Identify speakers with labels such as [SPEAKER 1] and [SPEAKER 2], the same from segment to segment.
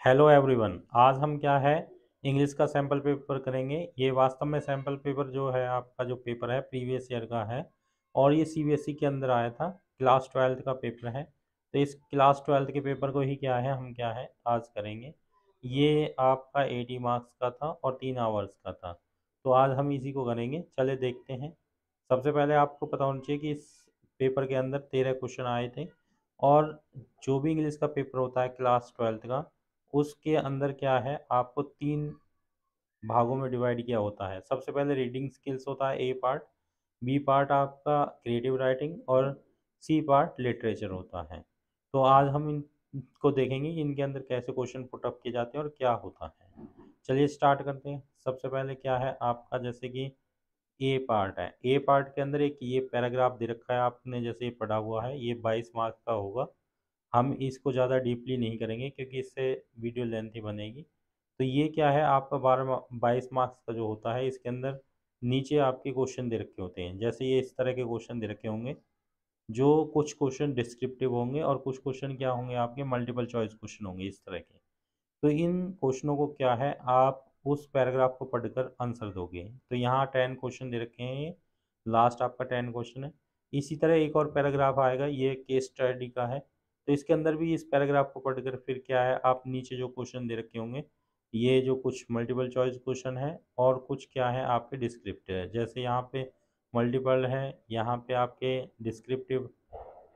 [SPEAKER 1] Hello everyone. आज हम क्या है इंग्लिश का सैम्पल पेपर करेंगे। ये वास्तव में सैम्पल पेपर जो है आपका जो पेपर है प्रीवियस ईयर का है और ये सीबीएसई के अंदर आया था। क्लास ट्वेल्थ का पेपर है, तो इस क्लास ट्वेल्थ के पेपर को ही क्या है हम क्या है आज करेंगे। ये आपका 80 मार्क्स का था और 3 आवर्स का था, तो आज हम इसी को करेंगे। चले देखते हैं। सबसे पहले आपको पता होना चाहिए कि इस पेपर के अंदर 13 क्वेश्चन आए थे और जो भी इंग्लिश का पेपर होता है क्लास ट्वेल्थ का उसके अंदर क्या है आपको 3 भागों में डिवाइड किया होता है। सबसे पहले रीडिंग स्किल्स होता है ए पार्ट, बी पार्ट आपका क्रिएटिव राइटिंग और सी पार्ट लिटरेचर होता है। तो आज हम इनको देखेंगे कि इनके अंदर कैसे क्वेश्चन पुट अप किए जाते हैं और क्या होता है। चलिए स्टार्ट करते हैं। सबसे पहले क्या है आपका जैसे कि ए पार्ट है। ए पार्ट के अंदर एक ये पैराग्राफ दे रखा है, आपने जैसे ये पढ़ा हुआ है, ये 22 मार्क्स का होगा। हम इसको ज़्यादा डीपली नहीं करेंगे क्योंकि इससे वीडियो लेंथी बनेगी। तो ये क्या है आपका 22 मार्क्स का जो होता है, इसके अंदर नीचे आपके क्वेश्चन दे रखे होते हैं। जैसे ये इस तरह के क्वेश्चन दे रखे होंगे, जो कुछ क्वेश्चन डिस्क्रिप्टिव होंगे और कुछ क्वेश्चन क्या होंगे आपके मल्टीपल चॉइस क्वेश्चन होंगे इस तरह के। तो इन क्वेश्चनों को क्या है आप उस पैराग्राफ को पढ़कर आंसर दोगे। तो यहाँ 10 क्वेश्चन दे रखे हैं, ये लास्ट आपका 10 क्वेश्चन है। इसी तरह एक और पैराग्राफ आएगा, ये केस स्टडी का है, तो इसके अंदर भी इस पैराग्राफ को पढ़कर फिर क्या है आप नीचे जो क्वेश्चन दे रखे होंगे, ये जो कुछ मल्टीपल चॉइस क्वेश्चन है और कुछ क्या है आपके डिस्क्रिप्टिव है। जैसे यहाँ पे मल्टीपल है, यहाँ पे आपके डिस्क्रिप्टिव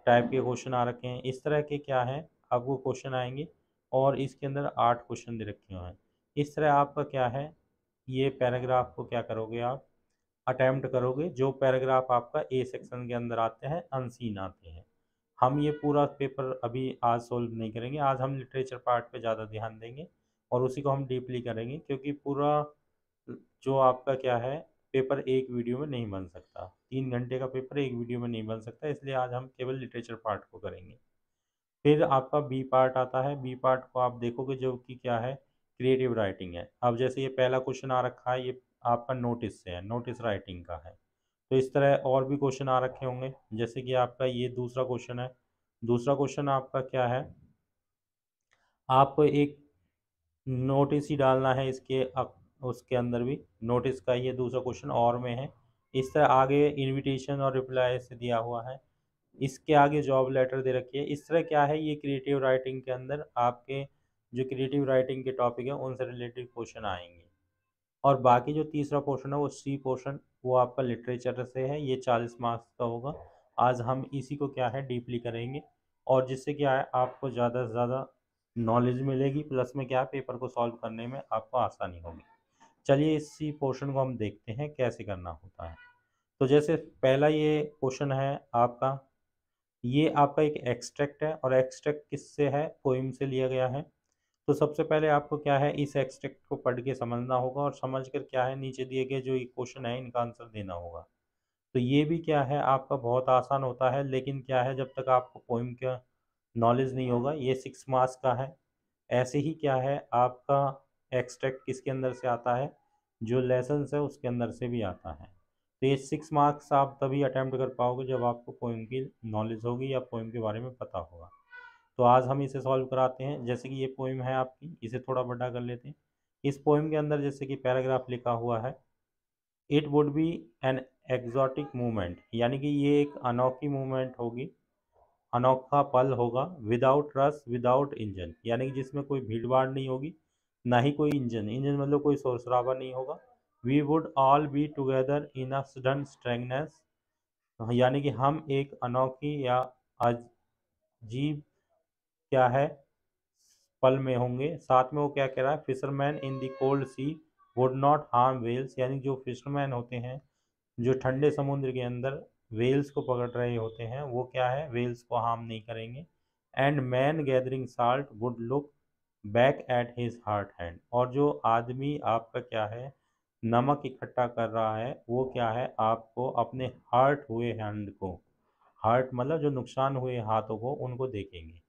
[SPEAKER 1] टाइप के क्वेश्चन आ रखे हैं। इस तरह के क्या है आपको क्वेश्चन आएंगे और इसके अंदर 8 क्वेश्चन दे रखे हुए हैं। इस तरह आपका क्या है ये पैराग्राफ को क्या करोगे आप अटेम्प्ट करोगे। जो पैराग्राफ आपका ए सेक्शन के अंदर आते हैं अनसीन आते हैं। हम ये पूरा पेपर अभी आज सोल्व नहीं करेंगे, आज हम लिटरेचर पार्ट पे ज़्यादा ध्यान देंगे और उसी को हम डीपली करेंगे, क्योंकि पूरा जो आपका क्या है पेपर एक वीडियो में नहीं बन सकता। 3 घंटे का पेपर एक वीडियो में नहीं बन सकता, इसलिए आज हम केवल लिटरेचर पार्ट को करेंगे। फिर आपका बी पार्ट आता है। बी पार्ट को आप देखोगे जो कि क्या है क्रिएटिव राइटिंग है। अब जैसे ये पहला क्वेश्चन आ रखा है, ये आपका नोटिस से है, नोटिस राइटिंग का है। तो इस तरह और भी क्वेश्चन आ रखे होंगे, जैसे कि आपका ये दूसरा क्वेश्चन है। दूसरा क्वेश्चन आपका क्या है आपको एक नोटिस ही डालना है इसके उसके अंदर भी नोटिस का ये दूसरा क्वेश्चन और में है। इस तरह आगे इनविटेशन और रिप्लाई से दिया हुआ है, इसके आगे जॉब लेटर दे रखी है। इस तरह क्या है ये क्रिएटिव राइटिंग के अंदर आपके जो क्रिएटिव राइटिंग के टॉपिक है उनसे रिलेटेड क्वेश्चन आएंगे। और बाकी जो तीसरा पोर्शन है वो सी पोर्शन, वो आपका लिटरेचर से है, ये 40 मार्क्स का होगा। आज हम इसी को क्या है डीपली करेंगे और जिससे क्या है आपको ज़्यादा से ज़्यादा नॉलेज मिलेगी, प्लस में क्या है पेपर को सॉल्व करने में आपको आसानी होगी। चलिए इसी पोर्शन को हम देखते हैं कैसे करना होता है। तो जैसे पहला ये क्वेश्चन है आपका, ये आपका एक एक्सट्रैक्ट है और एक्सट्रैक्ट किससे है पोइम से लिया गया है। तो सबसे पहले आपको क्या है इस एक्सट्रैक्ट को पढ़ के समझना होगा और समझ कर क्या है नीचे दिए गए जो ये क्वेश्चन है इनका आंसर देना होगा। तो ये भी क्या है आपका बहुत आसान होता है, लेकिन क्या है जब तक आपको पोइम का नॉलेज नहीं होगा, ये 6 मार्क्स का है। ऐसे ही क्या है आपका एक्सट्रैक्ट किसके अंदर से आता है, जो लेसन है उसके अंदर से भी आता है। तो ये 6 मार्क्स आप तभी अटैम्प्ट कर पाओगे जब आपको पोइम की नॉलेज होगी या पोइम के बारे में पता होगा। तो आज हम इसे सॉल्व कराते हैं। जैसे कि ये पोइम है आपकी, इसे थोड़ा बड़ा कर लेते हैं। इस पोइम के अंदर जैसे कि पैराग्राफ लिखा हुआ है, it would be an exotic movement, यानी कि ये एक अनोखी मूवमेंट होगी, अनोखा पल होगा। विदाउट रस विदाउट इंजन, यानी कि जिसमें कोई भीड़ भाड़ नहीं होगी, ना ही कोई इंजन, इंजन मतलब कोई शोर शराबा नहीं होगा। We would all be together in a sudden strangeness, यानी कि हम एक अनोखी या अजीब क्या है पल में होंगे। साथ में वो क्या कह रहा है, fisherman in the cold sea would not harm whales, यानी जो फिशरमैन होते हैं जो ठंडे समुद्र के अंदर वेल्स को पकड़ रहे होते हैं वो क्या है वेल्स को हार्म नहीं करेंगे। And man gathering salt would look back at his heart hand, और जो आदमी आपका क्या है नमक इकट्ठा कर रहा है वो क्या है आपको अपने हर्ट हुए हैंड को, हर्ट मतलब जो नुकसान हुए हाथों को, उनको देखेंगे।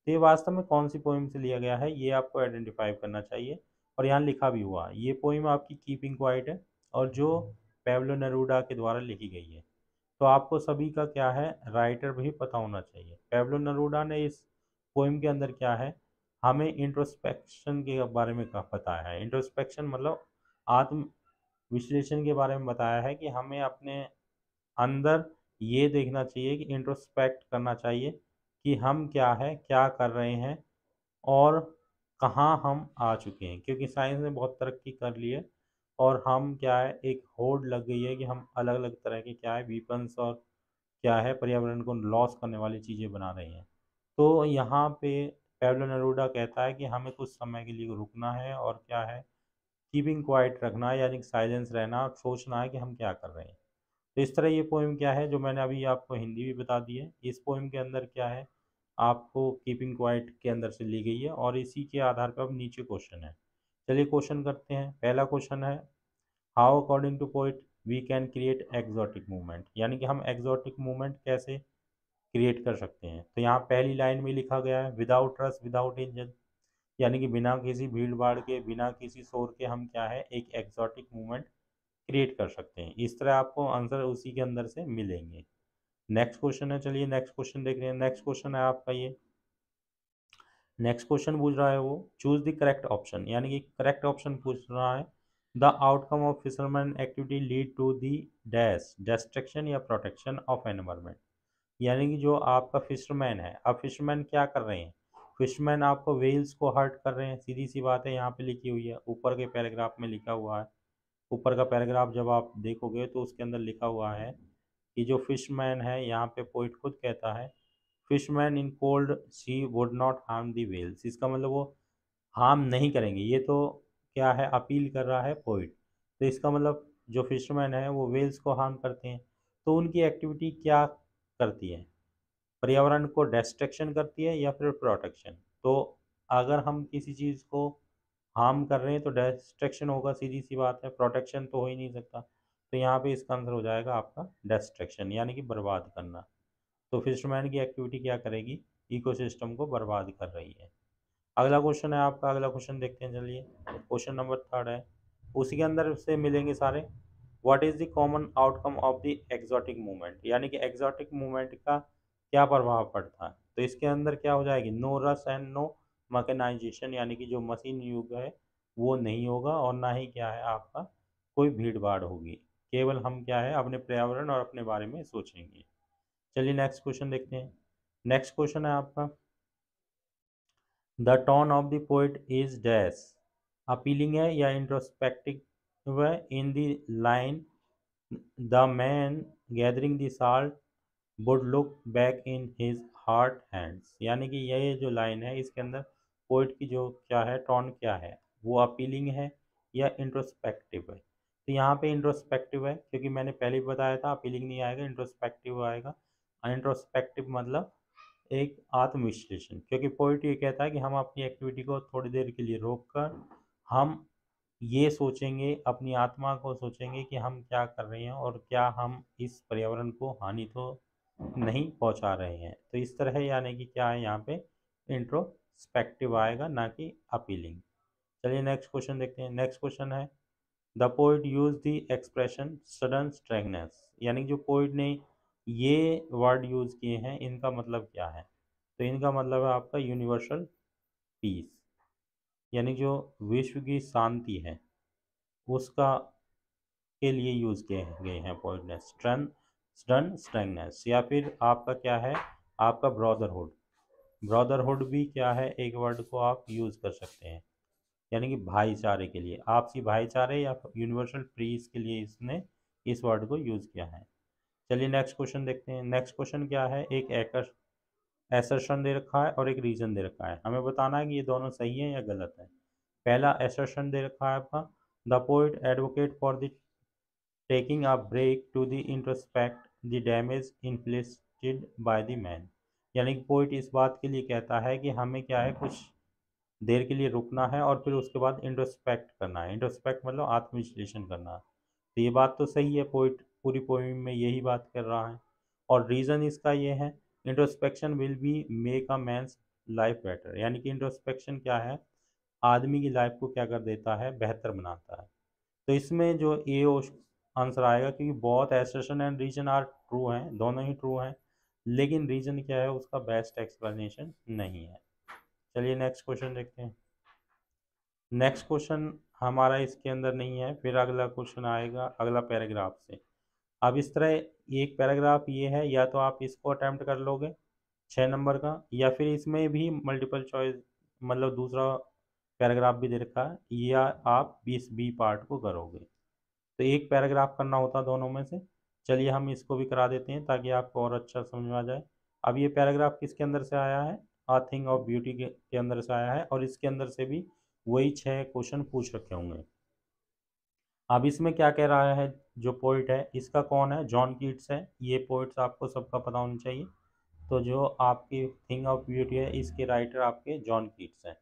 [SPEAKER 1] तो ये वास्तव में कौन सी पोइम से लिया गया है ये आपको आइडेंटिफाई करना चाहिए। और यहाँ लिखा भी हुआ ये पोइम आपकी कीपिंग क्वाइट है और जो पेब्लो नेरूडा के द्वारा लिखी गई है। तो आपको सभी का क्या है राइटर भी पता होना चाहिए। पेब्लो नेरूडा ने इस पोइम के अंदर क्या है हमें इंट्रोस्पेक्शन के बारे में बताया है। इंट्रोस्पेक्शन मतलब आत्म विश्लेषण के बारे में बताया है कि हमें अपने अंदर ये देखना चाहिए कि इंट्रोस्पेक्ट करना चाहिए कि हम क्या है, क्या कर रहे हैं और कहाँ हम आ चुके हैं, क्योंकि साइंस ने बहुत तरक्की कर ली है और हम क्या है, एक होड़ लग गई है कि हम अलग अलग तरह के क्या है वीपन्स और क्या है पर्यावरण को लॉस करने वाली चीज़ें बना रहे हैं। तो यहाँ पे पेब्लो नेरूदा कहता है कि हमें कुछ समय के लिए रुकना है और क्या है कीपिंग क्वाइट रखना है, यानी साइलेंस रहना और सोचना है कि हम क्या कर रहे हैं। तो इस तरह ये पोएम क्या है जो मैंने अभी आपको हिंदी भी बता दी है, इस पोएम के अंदर क्या है आपको कीपिंग क्वाइट के अंदर से ली गई है और इसी के आधार पर अब नीचे क्वेश्चन है। चलिए क्वेश्चन करते हैं। पहला क्वेश्चन है, how according to poet we can create exotic movement, यानी कि हम एक्जॉटिक मूवमेंट कैसे क्रिएट कर सकते हैं। तो यहाँ पहली लाइन में लिखा गया है, विदाउट रस विदाउट इंजन, यानी कि बिना किसी भीड़ भाड़ के, बिना किसी शोर के हम क्या है एक एक्जॉटिक मूवमेंट क्रिएट कर सकते हैं। इस तरह आपको आंसर उसी के अंदर से मिलेंगे। नेक्स्ट क्वेश्चन है, चलिए नेक्स्ट क्वेश्चन देख रहे हैं। नेक्स्ट क्वेश्चन है आपका ये, नेक्स्ट क्वेश्चन पूछ रहा है वो, चूज द करेक्ट ऑप्शन, यानी कि करेक्ट ऑप्शन पूछ रहा है। The outcome of fisherman activity lead to the dash destruction या प्रोटेक्शन ऑफ एनवायरमेंट, यानी कि जो आपका फिशरमैन है, अब फिशरमैन क्या कर रहे हैं, फिशरमैन आपको वेल्स को हर्ट कर रहे हैं, सीधी सी बात है, यहाँ पे लिखी हुई है, ऊपर के पैराग्राफ में लिखा हुआ है। ऊपर का पैराग्राफ जब आप देखोगे तो उसके अंदर लिखा हुआ है कि जो फिशमैन है, यहाँ पे पोइट खुद कहता है, fishermen in cold sea would not harm the whales, इसका मतलब वो हार्म नहीं करेंगे। ये तो क्या है अपील कर रहा है पोइट, तो इसका मतलब जो फिशरमैन है वो वेल्स को हार्म करते हैं। तो उनकी एक्टिविटी क्या करती है, पर्यावरण को डिस्ट्रक्शन करती है या फिर प्रोटेक्शन। तो अगर हम किसी चीज़ को हार्म कर रहे हैं तो डिस्ट्रक्शन होगा, सीधी सी बात है, प्रोटेक्शन तो हो ही नहीं सकता। तो यहाँ पे इसका आंसर हो जाएगा आपका डिस्ट्रक्शन, यानी कि बर्बाद करना। तो फिशरमैन की एक्टिविटी क्या करेगी, इकोसिस्टम को बर्बाद कर रही है। अगला क्वेश्चन है आपका, अगला क्वेश्चन देखते हैं चलिए। क्वेश्चन नंबर थर्ड है, उसी के अंदर से मिलेंगे सारे। What is the common outcome of the exotic movement, यानी कि एक्सोटिक मूवमेंट का क्या प्रभाव पड़ता है। तो इसके अंदर क्या हो जाएगी, नो रस एंड नो मैकेनाइजेशन, यानी कि जो मशीन युग है वो नहीं होगा और ना ही क्या है आपका कोई भीड़ भाड़ होगी, केवल हम क्या है अपने पर्यावरण और अपने बारे में सोचेंगे। चलिए नेक्स्ट क्वेश्चन देखते हैं। नेक्स्ट क्वेश्चन है आपका, the tone of the poet is dash, appealing है या इंट्रोस्पेक्टिव है। In the line the man gathering the salt would look back in his heart hands, यानी कि ये जो लाइन है इसके अंदर पोइट की जो क्या है टोन क्या है, वो अपीलिंग है या इंट्रोस्पेक्टिव है। तो यहाँ पे इंट्रोस्पेक्टिव है, क्योंकि मैंने पहले भी बताया था अपीलिंग नहीं आएगा, इंट्रोस्पेक्टिव आएगा। इंट्रोस्पेक्टिव मतलब एक आत्मविश्लेषण, क्योंकि पोइट ये कहता है कि हम अपनी एक्टिविटी को थोड़ी देर के लिए रोक कर हम ये सोचेंगे, अपनी आत्मा को सोचेंगे कि हम क्या कर रहे हैं और क्या हम इस पर्यावरण को हानि तो नहीं पहुंचा रहे हैं। तो इस तरह यानी कि क्या है यहाँ पे इंट्रोस्पेक्टिव आएगा, ना कि अपीलिंग। चलिए नेक्स्ट क्वेश्चन देखते हैं। नेक्स्ट क्वेश्चन है, the poet use the expression sudden strangeness, यानी जो पोइट ने ये वर्ड यूज किए हैं इनका मतलब क्या है। तो इनका मतलब है आपका यूनिवर्सल पीस, यानी जो विश्व की शांति है उसका के लिए यूज किए गए हैं पोइट ने स्टर्न स्ट्रेंगनेस, या फिर आपका क्या है आपका ब्रदरहुड। ब्रदरहुड भी क्या है एक वर्ड को आप यूज कर सकते हैं, यानी कि भाईचारे के लिए, आपसी भाईचारे या यूनिवर्सल पीस के लिए इसने इस वर्ड को यूज किया है। चलिए नेक्स्ट क्वेश्चन देखते हैं। नेक्स्ट क्वेश्चन क्या है, एक एसर्शन दे रखा है और एक रीजन दे रखा है, हमें बताना है कि ये दोनों सही है या गलत है। पहला एसर्शन दे रखा है आपका, the poet advocate for the taking a break to the introspect the damage inflicted by the man, यानी कि पोइट इस बात के लिए कहता है कि हमें क्या है कुछ देर के लिए रुकना है और फिर उसके बाद इंट्रोस्पेक्ट करना है। इंट्रोस्पेक्ट मतलब आत्मविश्लेषण करना। तो ये बात तो सही है, पोइट पूरी पोइम में यही बात कर रहा है। और रीज़न इसका ये है, introspection will be make a man's life better, यानी कि इंट्रोस्पेक्शन क्या है आदमी की लाइफ को क्या कर देता है, बेहतर बनाता है। तो इसमें जो ए आंसर आएगा, क्योंकि बहुत assertion and reason are true हैं, दोनों ही ट्रू हैं, लेकिन रीजन क्या है उसका बेस्ट एक्सप्लेनेशन नहीं है। चलिए नेक्स्ट क्वेश्चन देखते हैं। नेक्स्ट क्वेश्चन हमारा इसके अंदर नहीं है, फिर अगला क्वेश्चन आएगा अगला पैराग्राफ से। अब इस तरह एक पैराग्राफ ये है, या तो आप इसको अटेम्प्ट कर लोगे 6 नंबर का, या फिर इसमें भी मल्टीपल चॉइस मतलब दूसरा पैराग्राफ भी दे रखा है, या आप 20 बी पार्ट को करोगे। तो एक पैराग्राफ करना होता है दोनों में से। चलिए हम इसको भी करा देते हैं ताकि आपको और अच्छा समझ में आ जाए। अब ये पैराग्राफ किसके अंदर से आया है? आ थिंग ऑफ ब्यूटी के अंदर से आया है, और इसके अंदर से भी वही 6 क्वेश्चन पूछ रखे होंगे। अब इसमें क्या कह रहा है? जो पोइट है इसका कौन है? जॉन कीट्स है। ये पोइट्स आपको सबका पता होना चाहिए। तो जो आपकी थिंग ऑफ ब्यूटी है इसके राइटर आपके जॉन कीट्स हैं।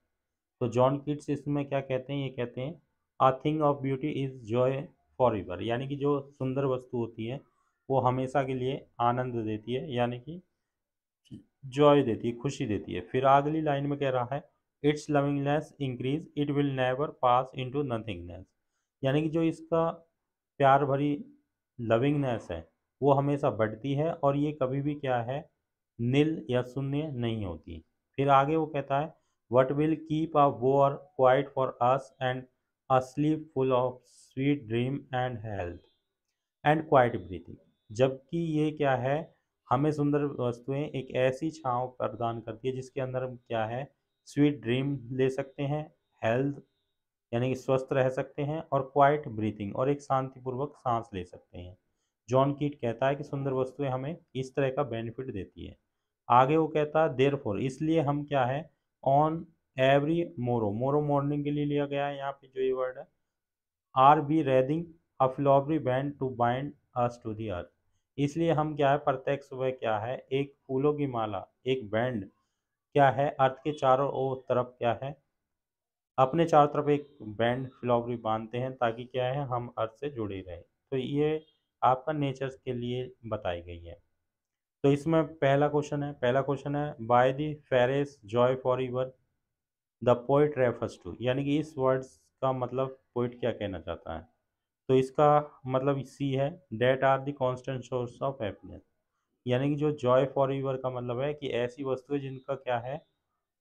[SPEAKER 1] तो जॉन कीट्स इसमें क्या कहते हैं? ये कहते हैं a thing of beauty is joy for ever, यानी कि जो सुंदर वस्तु होती है वो हमेशा के लिए आनंद देती है, यानी कि जॉय देती है, खुशी देती है। फिर अगली लाइन में कह रहा है its loveliness increase it will never pass into nothingness, यानी कि जो इसका प्यार भरी लविंगनेस है वो हमेशा बढ़ती है और ये कभी भी क्या है, नील या शून्य नहीं होती। फिर आगे वो कहता है what will keep a war quiet for us and a sleep full of sweet dream and health and quite breathing, जबकि ये क्या है, हमें सुंदर वस्तुएं एक ऐसी छांव प्रदान करती है जिसके अंदर हम क्या है, स्वीट ड्रीम ले सकते हैं, हेल्थ यानी कि स्वस्थ रह सकते हैं, और क्वाइट ब्रीथिंग और एक शांतिपूर्वक सांस ले सकते हैं। जॉन कीट कहता है कि सुंदर वस्तुएं हमें इस तरह का बेनिफिट देती है। आगे वो कहता है देयरफॉर, इसलिए हम क्या है, ऑन एवरी मोरो, मोरो मॉर्निंग के लिए लिया गया है यहाँ पे जो ये वर्ड है, are we wreathing a flowery band to bind us to the earth, इसलिए हम क्या है, प्रत्येक सुबह क्या है, एक फूलों की माला, एक बैंड क्या है, अर्थ के चारों ओर तरफ क्या है, अपने चारों तरफ एक बैंड फ्लॉवरी बांधते हैं ताकि क्या है, हम अर्थ से जुड़े रहें। तो ये आपका नेचर के लिए बताई गई है। तो इसमें पहला क्वेश्चन है by the phrase joy for ever the poet refers to, यानी कि इस वर्ड्स का मतलब पोइट क्या कहना चाहता है। तो इसका मतलब सी है that are the constant source of happiness, यानी कि जो जॉय फॉर ईवर का मतलब है कि ऐसी वस्तुएं जिनका क्या है,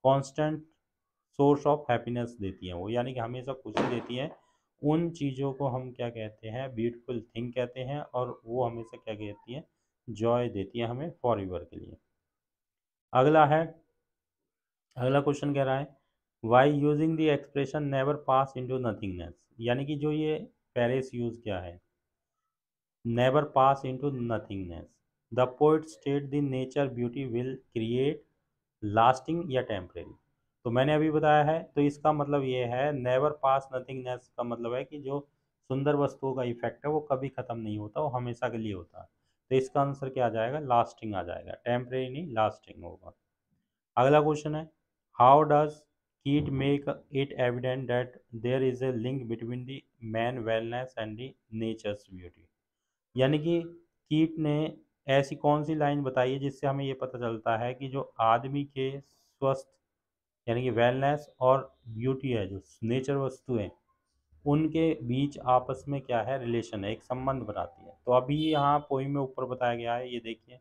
[SPEAKER 1] कांस्टेंट सोर्स ऑफ हैप्पीनेस देती हैं वो, यानी कि हमेशा खुशी देती हैं, उन चीज़ों को हम क्या कहते हैं, ब्यूटीफुल थिंग कहते हैं, और वो हमेशा क्या कहती हैं, जॉय देती है हमें फॉर एवर के लिए। अगला है, अगला क्वेश्चन कह रहा है why using the expression never pass into nothingness, यानी कि जो ये पेरिस यूज किया है, never pass into nothingness, the poet state the nature beauty will create lasting या टेम्परेरी। तो मैंने अभी बताया है, तो इसका मतलब ये है नेवर पास नथिंगनेस का मतलब है कि जो सुंदर वस्तुओं का इफेक्ट है वो कभी खत्म नहीं होता, वो हमेशा के लिए होता है। तो इसका आंसर क्या आ जाएगा, लास्टिंग आ जाएगा, टेम्परेरी नहीं लास्टिंग होगा। अगला क्वेश्चन है how does Keats make it evident that there is a link between the man wellness and the nature's beauty, यानी कि कीट ने ऐसी कौन सी लाइन बताई है जिससे हमें ये पता चलता है कि जो आदमी के स्वस्थ यानी कि वेलनेस और ब्यूटी है, जो नेचर वस्तु है, उनके बीच आपस में क्या है, रिलेशन है, एक संबंध बनाती है। तो अभी यहाँ पोइम में ऊपर बताया गया है, ये देखिए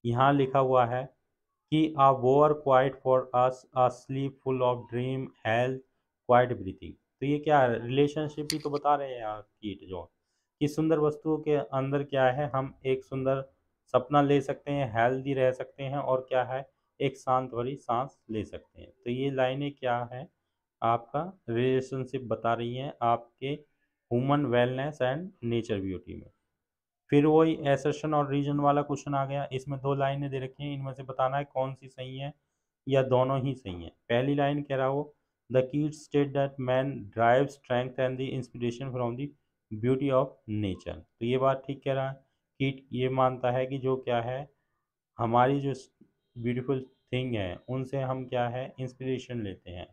[SPEAKER 1] यहाँ लिखा हुआ है कि आ वोर quiet for us a sleep full of dream health quite breathing, तो ये क्या रिलेशनशिप ही तो बता रहे हैं यहाँ कीट जो, कि सुंदर वस्तुओं के अंदर क्या है, हम एक सुंदर सपना ले सकते हैं, हेल्दी रह सकते हैं, और क्या है, एक शांत भरी सांस ले सकते हैं। तो ये लाइनें क्या है, आपका रिलेशनशिप बता रही हैं आपके human wellness and nature beauty में। फिर वही एसर्शन और रीजन वाला क्वेश्चन आ गया, इसमें 2 लाइनें दे रखी हैं, इनमें से बताना है कौन सी सही है या दोनों ही सही है। पहली लाइन कह रहा हो द कीट state that man drive strength and the inspiration from the beauty of nature, तो ये बात ठीक कह रहा है। कीट ये मानता है कि जो क्या है, हमारी जो ब्यूटीफुल थिंग है उनसे हम क्या है, इंस्पिरेशन लेते हैं।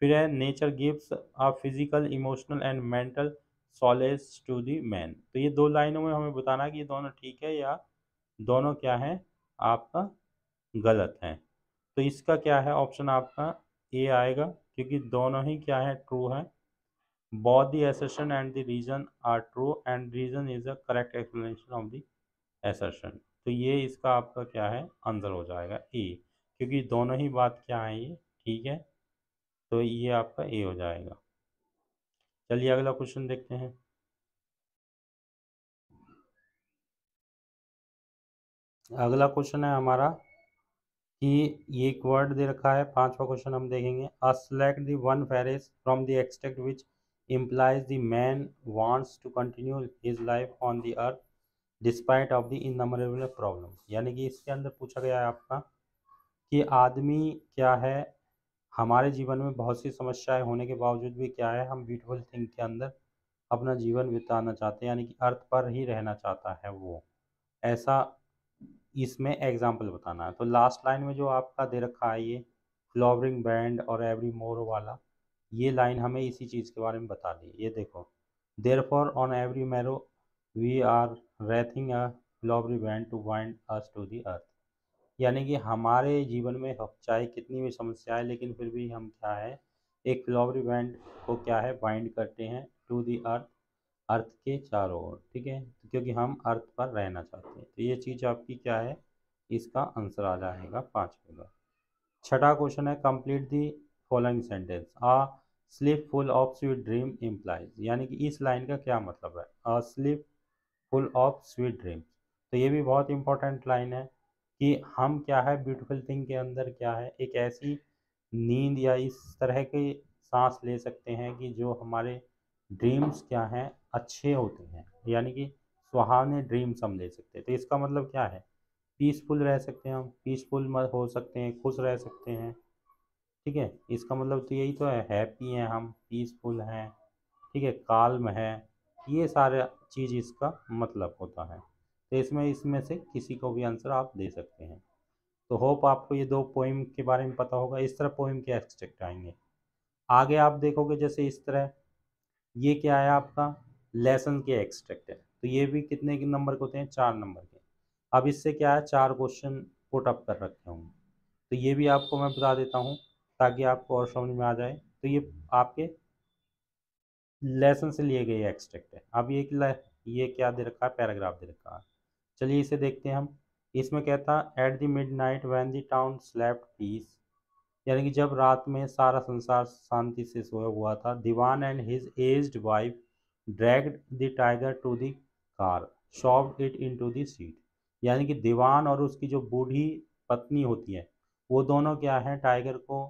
[SPEAKER 1] फिर है nature gives a physical emotional and mental solace to the man, तो ये 2 लाइनों में हमें बताना है कि ये दोनों ठीक है या दोनों क्या है, आपका गलत है। तो इसका क्या है, ऑप्शन आपका ए आएगा, क्योंकि दोनों ही क्या है, ट्रू है। both the assertion and the reason are true and reason is a correct explanation of the assertion, तो ये इसका आपका क्या है, आंसर हो जाएगा ए, क्योंकि दोनों ही बात क्या है, ये ठीक है, तो ये आपका ए हो जाएगा। चलिए अगला क्वेश्चन देखते हैं। अगला क्वेश्चन है हमारा कि ये एक वर्ड दे रखा है। पांचवा क्वेश्चन हम देखेंगे। Select the one phrase from the extract which implies the man wants to continue his life on the earth despite of the innumerable problem। यानी कि इसके अंदर पूछा गया है आपका कि आदमी क्या है, हमारे जीवन में बहुत सी समस्याएं होने के बावजूद भी क्या है, हम ब्यूटीफुल थिंग के अंदर अपना जीवन बिताना चाहते हैं, यानी कि अर्थ पर ही रहना चाहता है वो, ऐसा इसमें एग्जाम्पल बताना है। तो लास्ट लाइन में जो आपका दे रखा है ये फ्लावरिंग बैंड और एवरी मोर वाला, ये लाइन हमें इसी चीज़ के बारे में बता दी। ये देखो, therefore on every morrow we are wreathing a flowery band to bind us to the earth. यानी कि हमारे जीवन में चाहे कितनी भी समस्याएं, लेकिन फिर भी हम क्या है, एक फ्लावरी बैंड को क्या है बाइंड करते हैं टू दी अर्थ, अर्थ के चारों ओर। ठीक है, क्योंकि हम अर्थ पर रहना चाहते हैं। तो ये चीज़ आपकी क्या है, इसका आंसर आ जाएगा पाँचवे का। छठा क्वेश्चन है complete the following sentence. A sleep full of sweet dream implies. यानी कि इस लाइन का क्या मतलब है, a sleep full of sweet dreams. तो ये भी बहुत इंपॉर्टेंट लाइन है कि हम क्या है ब्यूटीफुल थिंग के अंदर क्या है एक ऐसी नींद या इस तरह के सांस ले सकते हैं कि जो हमारे ड्रीम्स क्या हैं अच्छे होते हैं, यानी कि सुहावने ड्रीम्स हम ले सकते हैं। तो इसका मतलब क्या है, पीसफुल रह सकते हैं हम, पीसफुल हो सकते हैं, खुश रह सकते हैं। ठीक है, इसका मतलब तो यही तो है, हैप्पी हैं हम, पीसफुल हैं, ठीक है, काल्म है, ये सारा चीज़ इसका मतलब होता है। तो इसमें इसमें से किसी को भी आंसर आप दे सकते हैं। तो होप आपको ये दो पोइम के बारे में पता होगा। इस तरह पोइम के एक्सट्रैक्ट आएंगे। आगे आप देखोगे जैसे इस तरह, ये क्या है आपका लेसन के एक्सट्रैक्ट है। तो ये भी कितने के नंबर के होते हैं, 4 नंबर के। अब इससे क्या है, 4 क्वेश्चन पुट अप कर रखे होंगे। तो ये भी आपको मैं बता देता हूँ ताकि आपको और समझ में आ जाए। तो ये आपके लेसन से लिए गए एक्सट्रैक्ट है। अब ये क्या दे रखा है, पैराग्राफ दे रखा है। चलिए इसे देखते हैं हम। इसमें कहता at the midnight when the town slept peace. यानी कि जब रात में सारा संसार शांति से सोया हुआ था, Dewan and his aged wife dragged the tiger to the car, shoved it into the seat. यानी कि दीवान और उसकी जो बूढ़ी पत्नी होती है, वो दोनों क्या है टाइगर को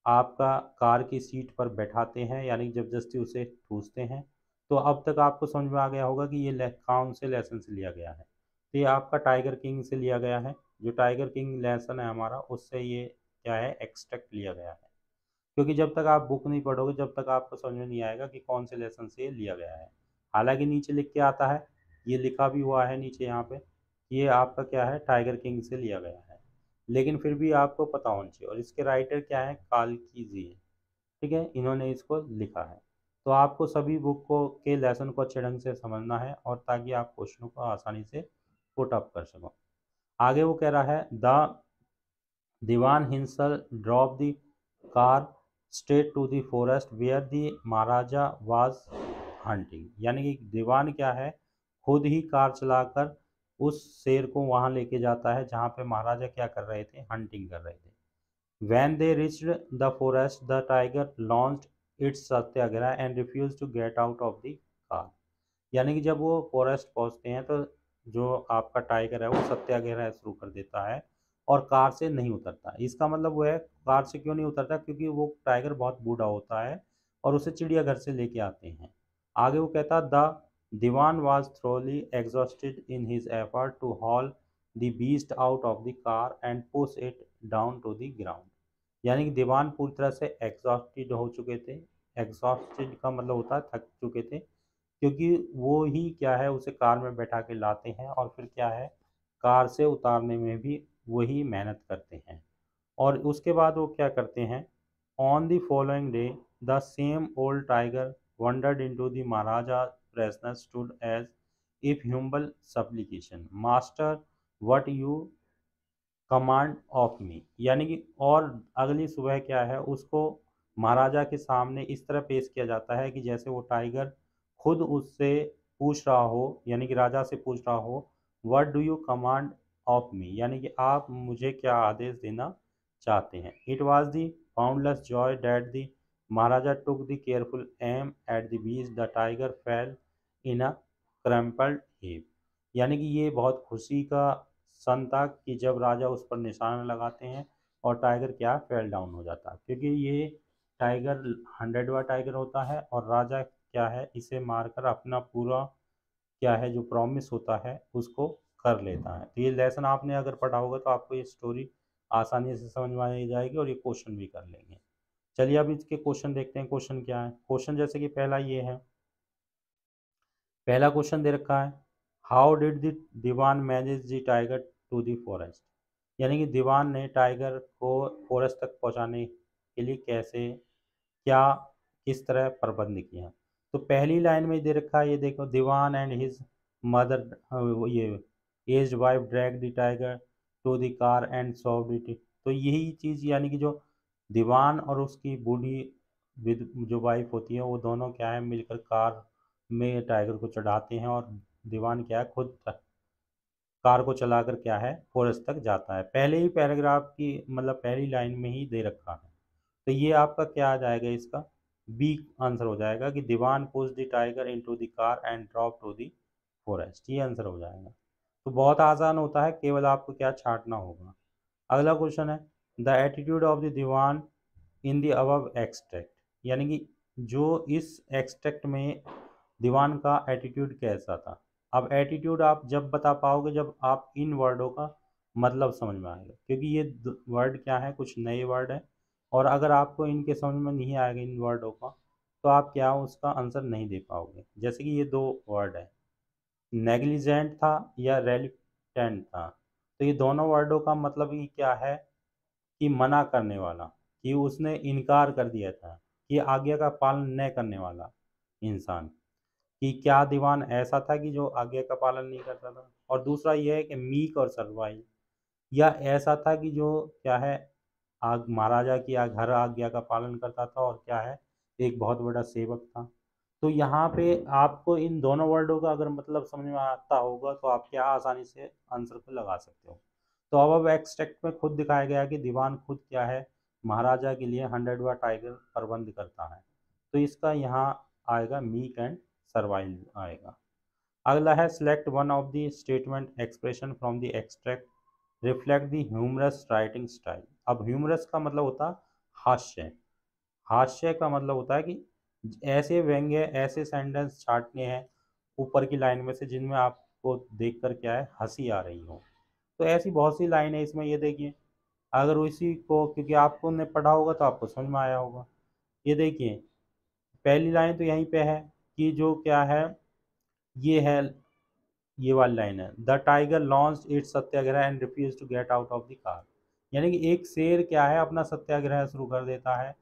[SPEAKER 1] आपका कार की सीट पर बैठाते हैं, यानी जबरदस्ती उसे ठूसते हैं। तो अब तक आपको समझ में आ गया होगा कि ये कौन से लेसन से लिया गया है। तो ये आपका टाइगर किंग से लिया गया है। जो टाइगर किंग लेसन है हमारा, उससे ये क्या है एक्सट्रैक्ट लिया गया है। क्योंकि जब तक आप बुक नहीं पढ़ोगे, जब तक आपको समझ में नहीं आएगा कि कौन से लेसन से ये लिया गया है। हालांकि नीचे लिख के आता है, ये लिखा भी हुआ है नीचे यहाँ पे, ये आपका क्या है टाइगर किंग से लिया गया है, लेकिन फिर भी आपको पता होना चाहिए। और इसके राइटर क्या है, काल्की है। ठीक है, इन्होंने इसको लिखा है। तो आपको सभी बुक को के लेसन को अच्छे ढंग से समझना है, और ताकि आप क्वेश्चनों को आसानी से पुट अप कर सको। आगे वो कह रहा है the Dewan himself drop the car straight to the forest where the Maharaja was hunting. यानी कि दीवान क्या है खुद ही कार चलाकर उस शेर को वहां लेके जाता है जहां पे महाराजा क्या कर रहे थे, हंटिंग कर रहे थे। When they reached the forest, the tiger launched its Satyagraha and refused to get out of the car। यानी कि जब वो फॉरेस्ट पहुंचते हैं तो जो आपका टाइगर है वो सत्याग्रह शुरू कर देता है और कार से नहीं उतरता। इसका मतलब वो है कार से क्यों नहीं उतरता, क्योंकि वो टाइगर बहुत बूढ़ा होता है और उसे चिड़ियाघर से लेके आते हैं। आगे वो कहता the Dewan was thoroughly exhausted in his effort to haul the beast out of the car and push it down to the ground. यानी कि दीवान पूरी तरह से एग्जॉस्टेड हो चुके थे। एग्जॉस्टेड का मतलब होता है थक चुके थे, क्योंकि वो ही क्या है उसे कार में बैठा के लाते हैं और फिर क्या है कार से उतारने में भी वही मेहनत करते हैं। और उसके बाद वो क्या करते हैं, on the following day the same old tiger wandered into the Maharaja presence stood as if humble supplication master what you command of me. यानी कि और अगली सुबह क्या है उसको महाराजा के सामने इस तरह पेश किया जाता है कि जैसे वो टाइगर खुद उससे पूछ रहा हो, यानी कि राजा से पूछ रहा हो what do you command of me, यानी कि आप मुझे क्या आदेश देना चाहते हैं। It was the boundless joy that the maharaja took the careful aim at the beast the tiger fell in a crumpled heap. यानी कि ये बहुत खुशी का सन था कि जब राजा उस पर निशाना लगाते हैं और टाइगर क्या फेल डाउन हो जाता है, क्योंकि ये टाइगर 100वां टाइगर होता है और राजा क्या है इसे मारकर अपना पूरा क्या है जो प्रॉमिस होता है उसको कर लेता है। तो ये लेसन आपने अगर पढ़ा होगा तो आपको ये स्टोरी आसानी से समझ में आ जाएगी और ये क्वेश्चन भी कर लेंगे। चलिए अब इसके क्वेश्चन देखते हैं। क्वेश्चन क्या है? क्वेश्चन जैसे कि पहला ये है, पहला क्वेश्चन दे रखा है, how did the Dewan manage the tiger to the forest. यानी कि दीवान ने टाइगर को फॉरेस्ट तक पहुंचाने के लिए कैसे क्या किस तरह प्रबंध किया। तो पहली लाइन में दे रखा है, ये देखो, दीवान एंड हिज मदर ये aged wife drag the tiger to the car and solve it. तो यही चीज़ यानी कि जो दीवान और उसकी बूढ़ी जो वाइफ होती है वो दोनों क्या है मिलकर कार में टाइगर को चढ़ाते हैं और दीवान क्या है खुद कार को चलाकर क्या है फॉरेस्ट तक जाता है। पहले ही पैराग्राफ की मतलब पहली लाइन में ही दे रखा है। तो ये आपका क्या आ जाएगा, इसका बी आंसर हो जाएगा कि Dewan push the tiger into the car and drop to the forest. ये आंसर हो जाएगा। तो बहुत आसान होता है, केवल आपको क्या छांटना होगा। अगला क्वेश्चन है, the attitude of the Dewan in the above extract. यानी कि जो इस एक्सट्रैक्ट में दीवान का एटीट्यूड कैसा था। अब एटीट्यूड आप जब बता पाओगे जब आप इन वर्डों का मतलब समझ में आएगा, क्योंकि ये वर्ड क्या है कुछ नए वर्ड है और अगर आपको इनके समझ में नहीं आएगा इन वर्डों का तो आप क्या उसका आंसर नहीं दे पाओगे। जैसे कि ये दो वर्ड है, नेग्लिजेंट था या रेलिप्टेंट था। तो ये दोनों वर्डों का मतलब ही क्या है कि मना करने वाला, कि उसने इनकार कर दिया था, कि आज्ञा का पालन न करने वाला इंसान। कि क्या दीवान ऐसा था कि जो आज्ञा का पालन नहीं करता था। और दूसरा यह है कि मीक और सर्वाइल, या ऐसा था कि जो क्या है आग महाराजा की हर आज्ञा का पालन करता था और क्या है एक बहुत बड़ा सेवक था। तो यहाँ पे आपको इन दोनों वर्डों का अगर मतलब समझ में आता होगा तो आप क्या आसानी से आंसर को लगा सकते हो। तो अब एक्सट्रैक्ट में खुद दिखाया गया कि दीवान खुद क्या है महाराजा के लिए 100वां टाइगर प्रबंध करता है। तो इसका यहाँ आएगा मीक एंड सर्वाइल आएगा। अगला है, select one of the statement expression from the extract reflect the humorous writing style. अब ह्यूमरस का मतलब होता है हास्य। हास्य का मतलब होता है कि ऐसे व्यंग्य ऐसे सेंटेंस छाटने हैं ऊपर की लाइन में से जिनमें आपको देखकर क्या है हंसी आ रही हो। तो ऐसी बहुत सी लाइन है इसमें, ये देखिए अगर उसी को क्योंकि आपको ने पढ़ा होगा तो आपको समझ में आया होगा। ये देखिए पहली लाइन तो यहीं पे है कि जो क्या है ये है, ये वाली लाइन है, the tiger launch its satyagraha and refuse to get out of the car. यानी कि एक शेर क्या है अपना सत्याग्रह शुरू कर देता है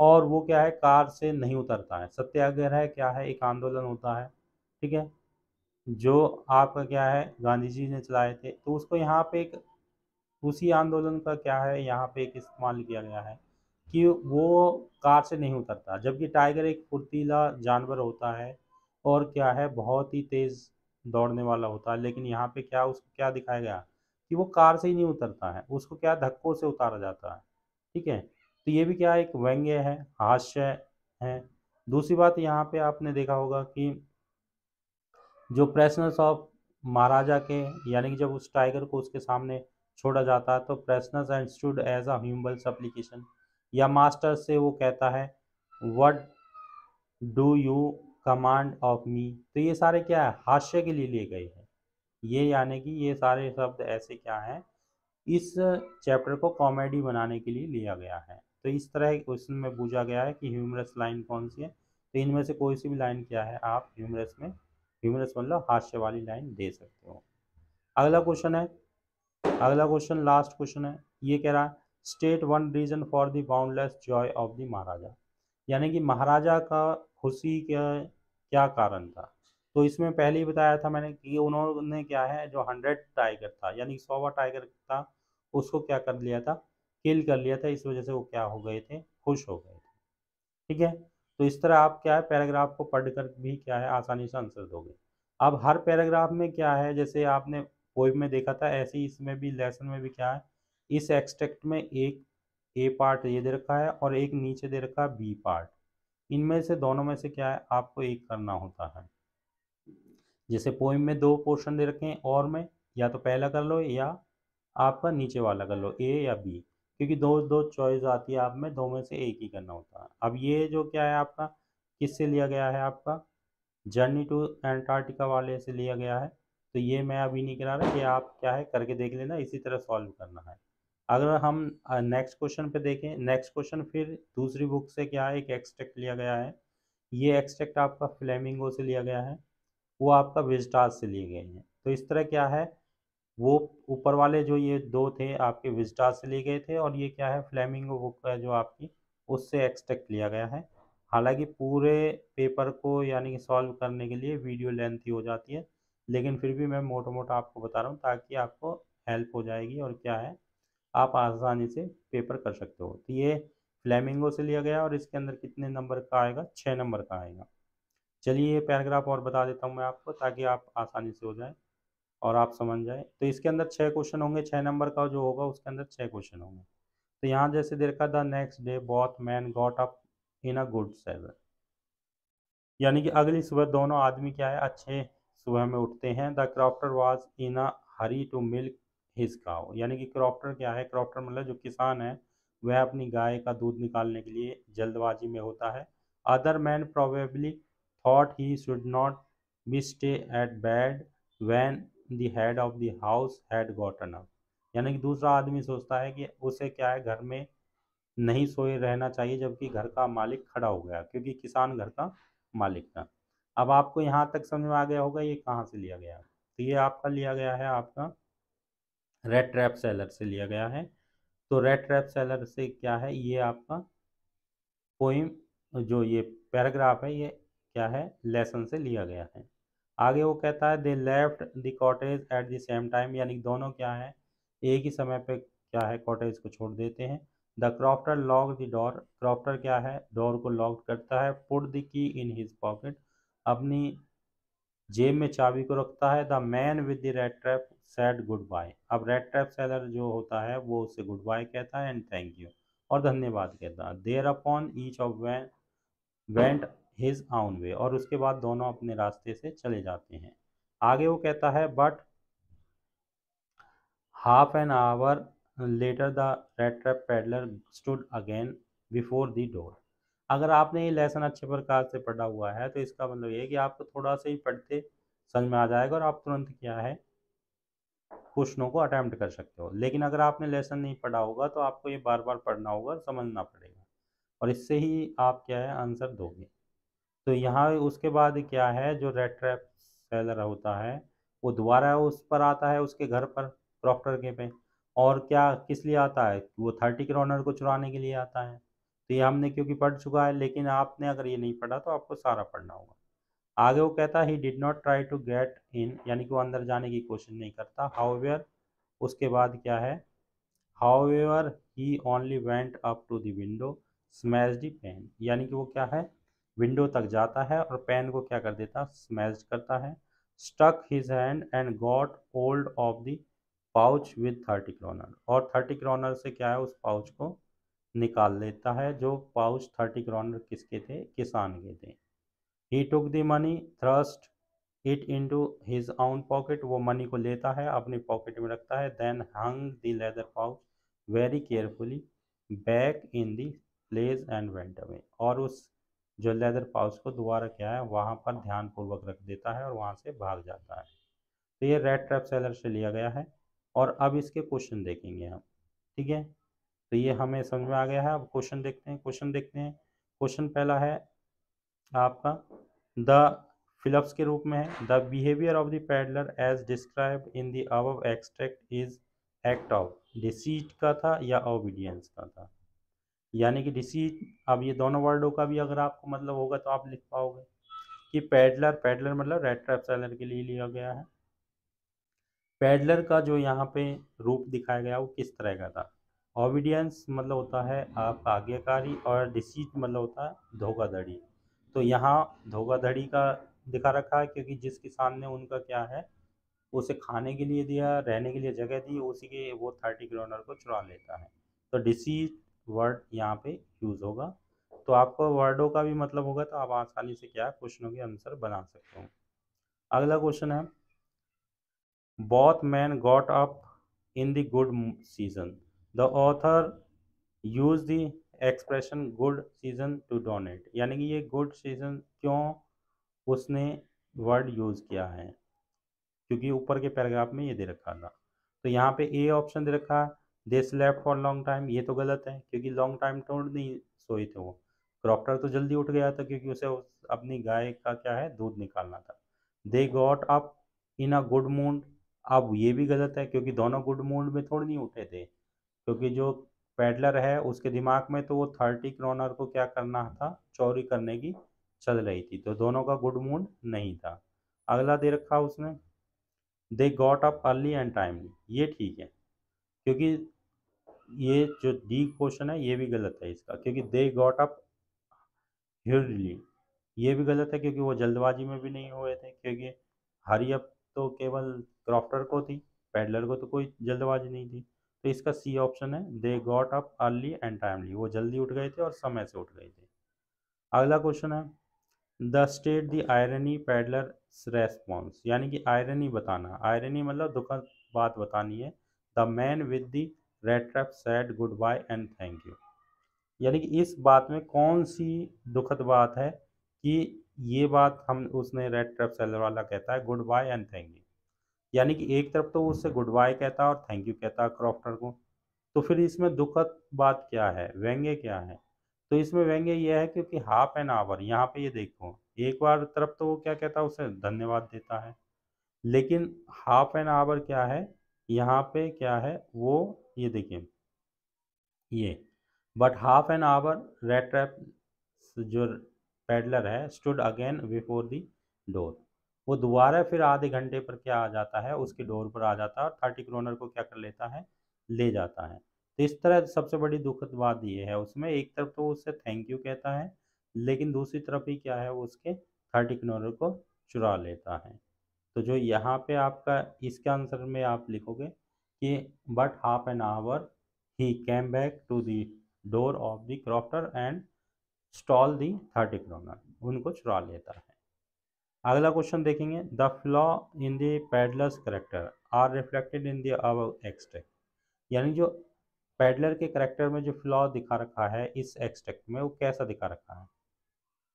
[SPEAKER 1] और वो क्या है कार से नहीं उतरता है। सत्याग्रह क्या है एक आंदोलन होता है, ठीक है, जो आपका क्या है गांधी जी ने चलाए थे। तो उसको यहाँ पे एक उसी आंदोलन का क्या है यहाँ पे एक इस्तेमाल किया गया है कि वो कार से नहीं उतरता, जबकि टाइगर एक फुर्तीला जानवर होता है और क्या है बहुत ही तेज दौड़ने वाला होता है। लेकिन यहाँ पे क्या उसको क्या दिखाया गया कि वो कार से ही नहीं उतरता है, उसको क्या धक्कों से उतारा जाता है। ठीक है, तो ये भी क्या एक व्यंग्य है, हास्य है। दूसरी बात यहाँ पे आपने देखा होगा कि जो प्रेसनर्स ऑफ महाराजा के यानी कि जब उस टाइगर को उसके सामने छोड़ा जाता है तो presence and stood as a humble supplication, या मास्टर से वो कहता है what do you command of me. तो ये सारे क्या है हास्य के लिए लिए गए हैं। ये यानी कि ये सारे शब्द ऐसे क्या हैं इस चैप्टर को कॉमेडी बनाने के लिए लिया गया है। तो इस तरह क्वेश्चन में पूछा गया है कि ह्यूमरस लाइन कौन सी है। तो इनमें से कोई सी भी लाइन क्या है आप ह्यूमरस में, ह्यूमरस मतलब हास्य वाली लाइन दे सकते हो। अगला क्वेश्चन है, अगला क्वेश्चन लास्ट क्वेश्चन है, ये कह रहा है state one reason for the boundless joy of the Maharaja. यानी कि महाराजा का खुशी का क्या कारण था। तो इसमें पहले ही बताया था मैंने कि उन्होंने क्या है जो 100 टाइगर था यानी 100वां टाइगर था उसको क्या कर लिया था, किल कर लिया था। इस वजह से वो क्या हो गए थे, खुश हो गए थे। ठीक है, तो इस तरह आप क्या है पैराग्राफ को पढ़कर भी क्या है आसानी से आंसर दोगे। अब हर पैराग्राफ में क्या है जैसे आपने पोइम में देखा था ऐसे ही इसमें भी लेसन में भी क्या है इस एक्सट्रैक्ट में एक ए पार्ट ये दे रखा है और एक नीचे दे रखा है बी पार्ट। इनमें से दोनों में से क्या है आपको एक करना होता है। जैसे पोइम में दो पोर्शन दे रखे हैं और में या तो पहला कर लो या आपका नीचे वाला कर लो, ए या बी, क्योंकि दो दो चॉइस आती है आप में, दो में से एक ही करना होता है। अब ये जो क्या है आपका किससे लिया गया है, आपका जर्नी टू एंटार्क्टिका वाले से लिया गया है। तो ये मैं अभी नहीं करा रहा, ये आप क्या है करके देख लेना, इसी तरह सॉल्व करना है। अगर हम नेक्स्ट क्वेश्चन पे देखें, नेक्स्ट क्वेश्चन फिर दूसरी बुक से क्या है एक एक्सट्रैक्ट लिया गया है। ये एक्सट्रैक्ट आपका फ्लेमिंगो से लिया गया है, वो आपका विजिटास से लिए गए हैं। तो इस तरह क्या है, वो ऊपर वाले जो ये दो थे आपके विजिटास से लिए गए थे और ये क्या है फ्लेमिंगो बुक है जो आपकी उससे एक्सट्रैक्ट लिया गया है। हालांकि पूरे पेपर को यानी कि सॉल्व करने के लिए वीडियो लेंथी हो जाती है, लेकिन फिर भी मैं मोटा मोटा आपको बता रहा हूँ ताकि आपको हेल्प हो जाएगी और क्या है आप आसानी से पेपर कर सकते हो। तो ये फ्लेमिंगो से लिया गया और इसके अंदर कितने नंबर का आएगा, 6 नंबर का आएगा। चलिए ये पैराग्राफ और बता देता हूँ मैं आपको ताकि आप आसानी से हो जाए और आप समझ जाए। तो इसके अंदर 6 क्वेश्चन होंगे, 6 नंबर का जो होगा उसके अंदर 6 क्वेश्चन होंगे। तो यहाँ जैसे दे रखा the next day both man got up in a good savour, यानी कि अगली सुबह दोनों आदमी क्या है अच्छे सुबह में उठते हैं। The crofter was in a hurry to milk his cow, यानी कि क्रॉफ्टर क्या है, क्रॉफ्टर मतलब जो किसान है वह अपनी गाय का दूध निकालने के लिए जल्दबाजी में होता है। Other man probably thought he should not be stay at bed when the head of the house had gotten up, यानी कि दूसरा आदमी सोचता है कि उसे क्या है घर में नहीं सोए रहना चाहिए जबकि घर का मालिक खड़ा हो गया, क्योंकि किसान घर का मालिक था। अब आपको यहाँ तक समझ में आ गया होगा ये कहाँ से लिया गया। तो ये आपका लिया गया है आपका रेड ट्रैप सेलर से लिया गया है। तो रेड ट्रैप सेलर से क्या है, ये आपका पोइम जो ये पैराग्राफ है ये क्या है लेसन से लिया गया है। आगे वो कहता है they left the cottage at the same time, यानी दोनों क्या है एक ही समय पे क्या है कॉटेज को छोड़ देते हैं। The crofter lock the door, crofter क्या है डोर को लॉक करता है। Put the key in his pocket, अपनी जेब में चाबी को रखता है। The man with the red trap said goodbye, अब रेड ट्रैप सेलर जो होता है वो उससे गुड बाय कहता है एंड थैंक यू और धन्यवाद कहता है। Thereupon each off went his own way, और उसके बाद दोनों अपने रास्ते से चले जाते हैं। आगे वो कहता है but half an hour later the red trap peddler stood again before the door. अगर आपने ये लेसन अच्छे प्रकार से पढ़ा हुआ है तो इसका मतलब ये है कि आपको थोड़ा सा ही पढ़ते समझ में आ जाएगा और आप तुरंत क्या है क्वेश्चनों को अटेम्प्ट कर सकते हो। लेकिन अगर आपने लेसन नहीं पढ़ा होगा तो आपको ये बार बार पढ़ना होगा और समझना पड़ेगा, और इससे ही आप क्या है आंसर दोगे। तो यहाँ उसके बाद क्या है जो रेड ट्रैप सेलर होता है वो दोबारा उस पर आता है उसके घर पर प्रॉक्टर के पे, और क्या किस लिए आता है, वो 30 क्रॉनर को चुराने के लिए आता है। तो ये हमने क्योंकि पढ़ चुका है, लेकिन आपने अगर ये नहीं पढ़ा तो आपको सारा पढ़ना होगा। आगे वो कहता है he did not try to get in, यानी कि वो अंदर जाने की कोशिश नहीं करता। हाउएवर उसके बाद क्या है however he only went up to the window smash the pane, यानी कि वो क्या है विंडो तक जाता है और पेन को क्या कर देता स्मैश करता है। Stuck his hand and got hold of the pouch with 30 kronor, और 30 क्रॉनर से क्या है उस पाउच को निकाल लेता है। जो पाउच 30 क्रॉनर किसके थे, किसान के थे। He took the money thrust it into his own pocket, वो मनी को लेता है अपनी पॉकेट में रखता है। Then hung the leather pouch very carefully back in the place and went away, और उस जो लेदर पाउच को दोबारा क्या है वहाँ पर ध्यानपूर्वक रख देता है और वहाँ से भाग जाता है। तो ये रेड ट्रैप सेलर से लिया गया है। और अब इसके क्वेश्चन देखेंगे हम, ठीक है। तो ये हमें समझ में आ गया है। अब क्वेश्चन देखते हैं, क्वेश्चन देखते हैं। क्वेश्चन पहला है आपका द फिलप्स के रूप में है the behaviour of the peddler as describe in the above extract is act of deceit का था या ओबीडियंस का था, यानी कि डिसीट। अब ये दोनों वर्डों का भी अगर आपको मतलब होगा तो आप लिख पाओगे कि पैडलर, पैडलर मतलब रेड ट्रैप सेलर के लिए लिया गया है। पैडलर का जो यहाँ पे रूप दिखाया गया वो किस तरह का था। ओबीडियंस मतलब होता है आपका आज्ञाकारी और डिसीट मतलब होता है धोखाधड़ी। तो यहाँ धोखाधड़ी का दिखा रखा है क्योंकि जिस किसान ने उनका क्या है उसे खाने के लिए दिया, रहने के लिए जगह दी, उसी के वो 30 क्रॉनर को चुरा लेता है। तो डिसीट वर्ड यहाँ पे यूज होगा। तो आपको वर्डों का भी मतलब होगा तो आप आसानी से क्या क्वेश्चनों के आंसर बना सकते हो। अगला क्वेश्चन है, both man got up in the good season, the author use the expression good season two donate. यानी कि ये गुड सीजन क्यों उसने वर्ड यूज किया है, क्योंकि ऊपर के पैराग्राफ में ये दे रखा था। तो यहाँ पे ए ऑप्शन दे रखा, दे स्लेप्ट फॉर लॉन्ग टाइम, ये तो गलत है क्योंकि लॉन्ग टाइम तो नहीं सोए थे वो। क्रॉफ्टर तो जल्दी उठ गया था क्योंकि उसे अपनी गाय का क्या है दूध निकालना था। They got up in a good mood, अब ये भी गलत है क्योंकि दोनों गुड मूड में थोड़ी नहीं उठे थे, क्योंकि जो पेडलर है उसके दिमाग में तो वो 30 क्रोनर को क्या करना था, चोरी करने की चल रही थी, तो दोनों का गुड मूड नहीं था। अगला दे रखा उसने, they got up early and timely, ये ठीक है क्योंकि ये जो डी क्वेश्चन है ये भी गलत है इसका, क्योंकि दे गॉट अप hurriedly, ये भी गलत है क्योंकि वो जल्दबाजी में भी नहीं हुए थे, क्योंकि हरी अप तो केवल क्रॉफ्टर को थी, पैडलर को तो कोई जल्दबाजी नहीं थी। तो इसका सी ऑप्शन है, they got up early and timely, वो जल्दी उठ गए थे और समय से उठ गए थे। अगला क्वेश्चन है, the state the irony peddler response, यानी कि आयरनी बताना, आयरनी मतलब दुखद बात बतानी है। The man with the red trap said goodbye and thank you, यानी कि इस बात में कौन सी दुखद बात है कि ये बात हम उसने रेड ट्रैप सेलर वाला कहता है goodbye and thank you, यानी कि एक तरफ तो वो उससे गुड बाय कहता है और थैंक यू कहता है क्रॉफ्टर को, तो फिर इसमें दुखद बात क्या है, व्यंग्य क्या है। तो इसमें व्यंग्य यह है क्योंकि हाफ एन आवर, यहाँ पे ये देखो एक बार तरफ तो वो क्या कहता है, उसे धन्यवाद देता है, लेकिन हाफ एन आवर क्या है, यहाँ पे क्या है वो, ये देखिए ये, but half an our red trap जो पेडलर है stood again before the door, वो दोबारा फिर आधे घंटे पर क्या आ जाता है, उसकी डोर पर आ जाता है और 30 क्रोनर को क्या कर लेता है, ले जाता है। तो इस तरह सबसे बड़ी दुखद बात ये है उसमें, एक तरफ तो उससे थैंक यू कहता है लेकिन दूसरी तरफ ही क्या है वो उसके 30 क्रोनर को चुरा लेता है। तो जो यहाँ पे आपका इसके आंसर में आप लिखोगे कि but half an hour he came back to the door of the crofter and stole the 30 kronor, उनको चुरा लेता है। अगला क्वेश्चन देखेंगे, the flaw in the peddler's character are reflected in the above extract, यानी जो पैडलर के character में जो फ्लॉ दिखा रखा है इस एक्सट्रैक्ट में वो कैसा दिखा रखा है,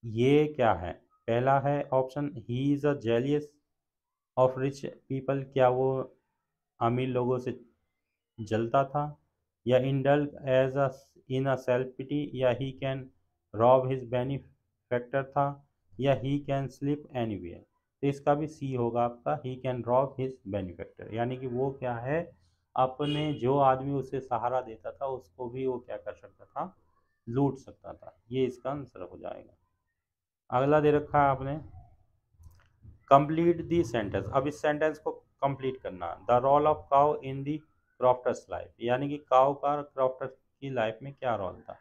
[SPEAKER 1] ये क्या है। पहला है option, he is a jealous of rich people, क्या वो अमीर लोगों से जलता था, या indulge as a in a self pity, या he can rob his benefactor था, या ही कैन स्लिप एनीवेयर। तो इसका भी सी होगा आपका, he can rob his benefactor, यानी कि वो क्या है, अपने जो आदमी उसे सहारा देता था उसको भी वो क्या कर सकता था, लूट सकता था, ये इसका आंसर हो जाएगा। अगला दे रखा है आपने, कंप्लीट दी सेंटेंस, अब इस सेंटेंस को कंप्लीट करना, the role of cow in the crofter's life, यानी कि काउ का क्रॉफ्टर की लाइफ में क्या रोल था।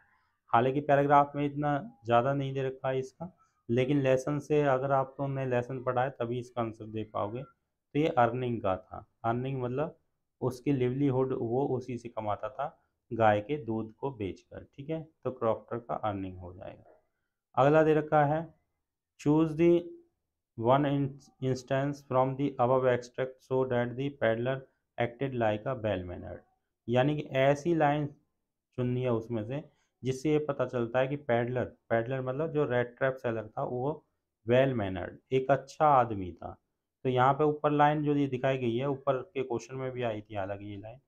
[SPEAKER 1] हालांकि पैराग्राफ में इतना ज़्यादा नहीं दे रखा है इसका, लेकिन लेसन से अगर आप तुमने लेसन पढ़ा है तभी इसका आंसर दे पाओगे। तो ये अर्निंग का था, अर्निंग मतलब उसकी लिवलीहुड वो उसी से कमाता था, गाय के दूध को बेचकर, ठीक है, तो क्रॉफ्टर का अर्निंग हो जाएगा। अगला दे रखा है, choose the one instance from the above extract so that the peddler acted like a well mannered, यानी कि ऐसी लाइन चुननी है उसमें से जिससे ये पता चलता है कि पैडलर, पैडलर मतलब जो रेड ट्रैप सेलर था वो वेल मैनर्ड, एक अच्छा आदमी था। तो यहाँ पे ऊपर लाइन जो ये दिखाई गई है, ऊपर के क्वेश्चन में भी आई थी हालांकि ये लाइन,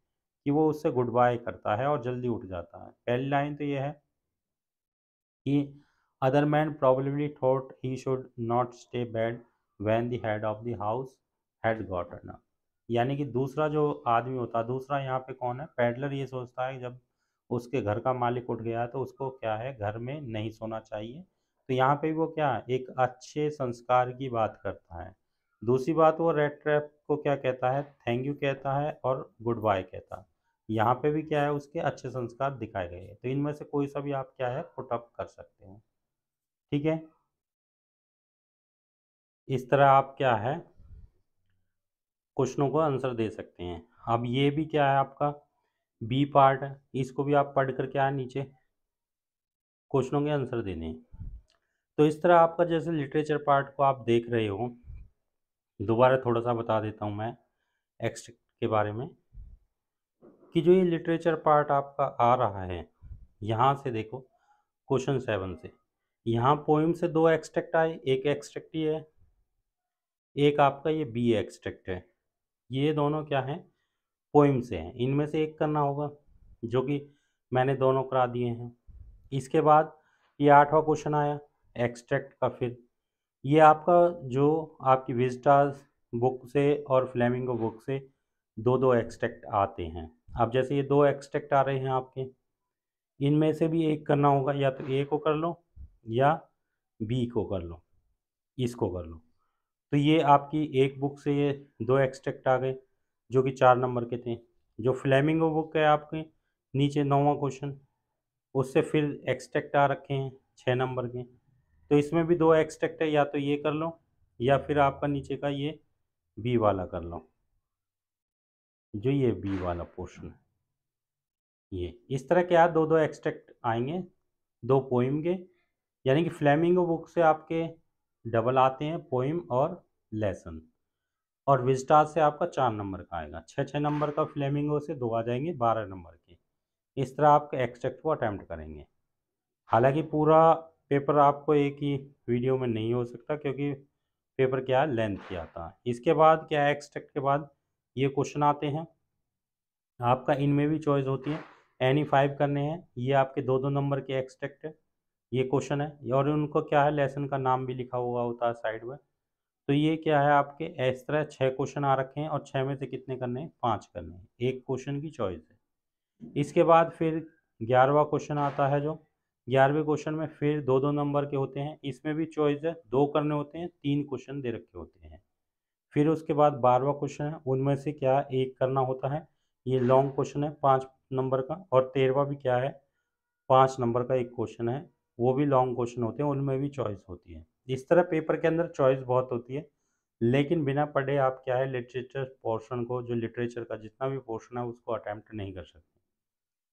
[SPEAKER 1] कि वो उससे गुड बाय करता है और जल्दी उठ जाता है। पहली लाइन तो ये है कि other man probably thought he should not stay bed when the head of the house had gotten up, यानी कि दूसरा जो आदमी होता है, दूसरा यहाँ पे कौन है, पैडलर, ये सोचता है जब उसके घर का मालिक उठ गया है तो उसको क्या है घर में नहीं सोना चाहिए। तो यहाँ पे वो क्या है, एक अच्छे संस्कार की बात करता है। दूसरी बात, वो रेड ट्रैप को क्या कहता है, थैंक यू कहता है और गुड बाय कहता है। यहाँ पे भी क्या है, उसके अच्छे संस्कार दिखाए गए हैं। तो इनमें से कोई सा भी आप क्या है पुट अप कर सकते हो, ठीक है। इस तरह आप क्या है क्वेश्चनों को आंसर दे सकते हैं। अब ये भी क्या है आपका, बी पार्ट है, इसको भी आप पढ़ कर क्या नीचे क्वेश्चनों के आंसर देने हैं। तो इस तरह आपका जैसे लिटरेचर पार्ट को आप देख रहे हो, दोबारा थोड़ा सा बता देता हूँ मैं एक्सट्रैक्ट के बारे में, कि जो ये लिटरेचर पार्ट आपका आ रहा है, यहाँ से देखो क्वेश्चन 7 से, यहाँ पोइम से 2 एक्सट्रैक्ट आए, एक एक्सट्रैक्ट ही है, एक आपका ये बी एक्सट्रैक्ट है। ये दोनों क्या हैं, पोइम से हैं, इनमें से एक करना होगा, जो कि मैंने दोनों करा दिए हैं। इसके बाद ये 8वां क्वेश्चन आया एक्सट्रैक्ट का। फिर ये आपका जो आपकी विजिटार्स बुक से और फ्लेमिंगो बुक से दो दो एक्सट्रैक्ट आते हैं। अब जैसे ये 2 एक्सट्रैक्ट आ रहे हैं आपके, इनमें से भी एक करना होगा, या तो ए को कर लो या बी को कर लो, इसको कर लो। तो ये आपकी एक बुक से ये 2 एक्सट्रैक्ट आ गए जो कि 4 नंबर के थे। जो फ्लेमिंगो बुक है आपके नीचे 9वां क्वेश्चन, उससे फिर एक्सट्रैक्ट आ रखे हैं 6 नंबर के। तो इसमें भी 2 एक्सट्रैक्ट है, या तो ये कर लो या फिर आपका नीचे का ये बी वाला कर लो, जो ये बी वाला पोर्शन है। ये इस तरह क्या 2 2 एक्सट्रैक्ट आएंगे 2 पोइम के, यानी कि फ्लेमिंगो बुक से आपके डबल आते हैं पोइम और लेसन। और विस्टार से आपका 4 नंबर का आएगा, 6 नंबर का फ्लेमिंगो से 2 आ जाएंगे 12 नंबर के। इस तरह आप एक्सट्रैक्ट को अटैम्प्ट करेंगे। हालांकि पूरा पेपर आपको एक ही वीडियो में नहीं हो सकता, क्योंकि पेपर क्या है लेंथ की आता है। इसके बाद क्या है, एक्सट्रैक्ट के बाद ये क्वेश्चन आते हैं आपका, इनमें भी चॉइस होती है। एनी 5 करने हैं, ये आपके 2 2 नंबर के एक्सट्रैक्ट है, ये क्वेश्चन है। और उनको क्या है लेसन का नाम भी लिखा हुआ होता है साइड में। तो ये क्या है आपके इस तरह 6 क्वेश्चन आ रखे हैं, और 6 में से कितने करने हैं, 5 करने हैं, एक क्वेश्चन की चॉइस है। इसके बाद फिर 11वां क्वेश्चन आता है, जो 11वें क्वेश्चन में फिर 2 2 नंबर के होते हैं, इसमें भी चॉइस है, 2 करने होते हैं, 3 क्वेश्चन दे रखे होते हैं। फिर उसके बाद 12वां क्वेश्चन है, उनमें से क्या एक करना होता है, ये लॉन्ग क्वेश्चन है 5 नंबर का। और 13वां भी क्या है, 5 नंबर का एक क्वेश्चन है, वो भी लॉन्ग क्वेश्चन होते हैं, उनमें भी चॉइस होती है। इस तरह पेपर के अंदर चॉइस बहुत होती है, लेकिन बिना पढ़े आप क्या है लिटरेचर पोर्शन को, जो लिटरेचर का जितना भी पोर्शन है उसको अटैम्प्ट नहीं कर सकते।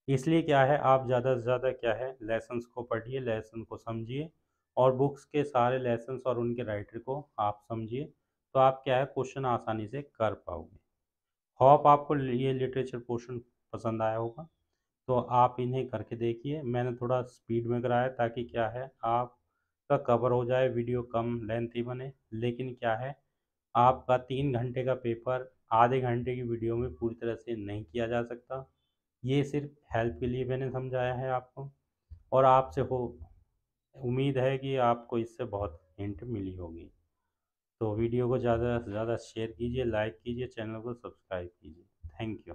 [SPEAKER 1] इसलिए क्या है आप ज़्यादा से ज़्यादा क्या है लेसन्स को पढ़िए, लेसन को समझिए, और बुक्स के सारे लेसन्स और उनके राइटर को आप समझिए, तो आप क्या है क्वेश्चन आसानी से कर पाओगे। होप आपको ये लिटरेचर पोर्शन पसंद आया होगा, तो आप इन्हें करके देखिए। मैंने थोड़ा स्पीड में कराया ताकि क्या है आपका कवर हो जाए, वीडियो कम लेंथी बने। लेकिन क्या है आपका 3 घंटे का पेपर आधे घंटे की वीडियो में पूरी तरह से नहीं किया जा सकता। ये सिर्फ हेल्प के लिए मैंने समझाया है आपको, और आपसे हो उम्मीद है कि आपको इससे बहुत हिंट मिली होगी। तो वीडियो को ज़्यादा से ज़्यादा शेयर कीजिए, लाइक कीजिए, चैनल को सब्सक्राइब कीजिए। Thank you.